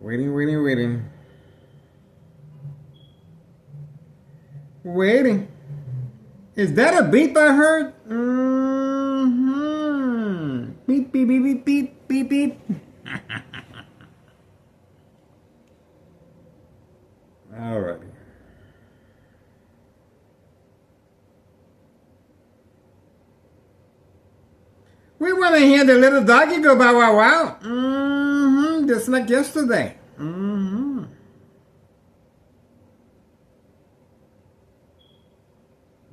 Waiting, waiting, waiting. Waiting. Is that a beep I heard? Mm-hmm. Beep, beep, beep, beep, beep, beep, beep. Alrighty. We want to hear the little doggy go bow wow wow. Mm-hmm. Just like yesterday. Mm-hmm.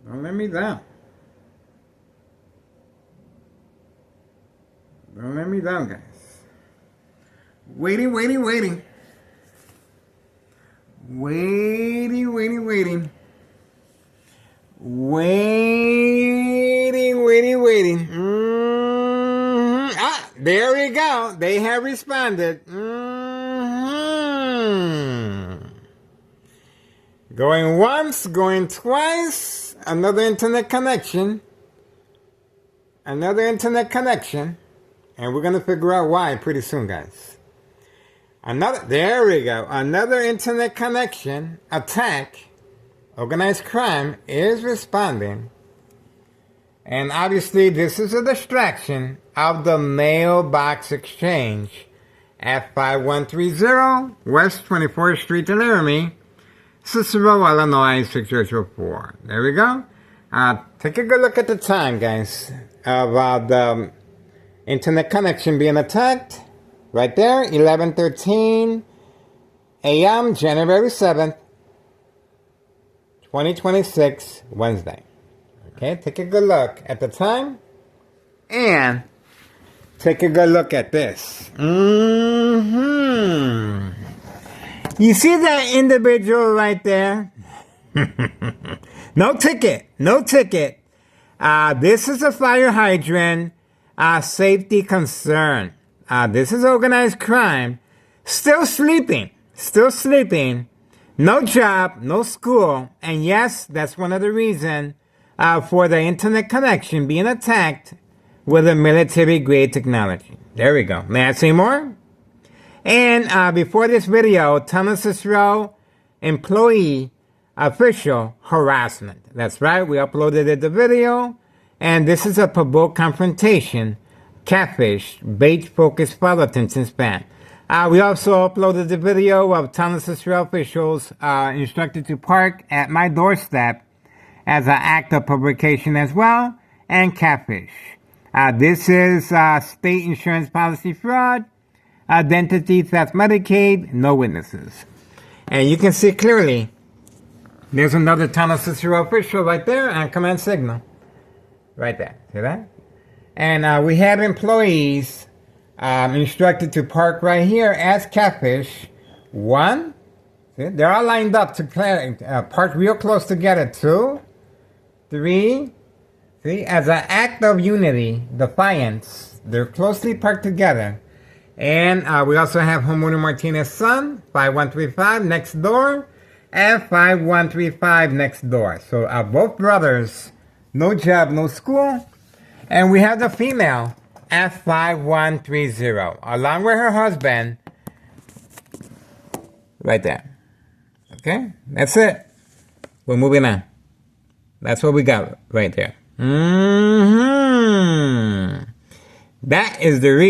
Don't let me down. Don't let me down, guys. Waiting, waiting, waiting. Waiting, waiting, waiting. Waiting, waiting, waiting. Ah, there we go. They have responded. Going once, going twice. Another internet connection. Another internet connection. And we're going to figure out why pretty soon, guys. There we go. Another internet connection attack. Organized crime is responding. And obviously this is a distraction of the mailbox exchange at 5130 West 24th Street in Laramie, Cicero, Illinois 60204. There we go. Take a good look at the time, guys, of the internet connection being attacked. Right there, 11:13 a.m., January 7th, 2026, Wednesday. Okay, take a good look at the time. And take a good look at this. You see that individual right there? No ticket. No ticket. This is a fire hydrant. Safety concern. This is organized crime. Still sleeping. Still sleeping. No job, no school. And yes, that's one of the reasons for the internet connection being attacked with a military-grade technology. There we go. May I say more? And before this video, Tunnel Cicero employee official harassment. That's right, we uploaded the video. And this is a provoked confrontation, catfish, bait-focused follow attention span. We also uploaded the video of Tunnel Cicero officials instructed to park at my doorstep as an act of provocation as well, and catfish. This is state insurance policy fraud, identity theft, Medicaid, no witnesses. And you can see clearly, there's another Tunnel Cicero official right there on command signal. Right there, see that? And we have employees instructed to park right here as catfish. One, see, they're all lined up to park real close together. 2, 3, see, as an act of unity, defiance, they're closely parked together. And we also have Homeowner Martinez's son, 5135 next door, and 5135 next door. So both brothers, no job, no school. And we have the female at 5130, along with her husband, right there. Okay, that's it. We're moving on. That's what we got right there. That is the reason.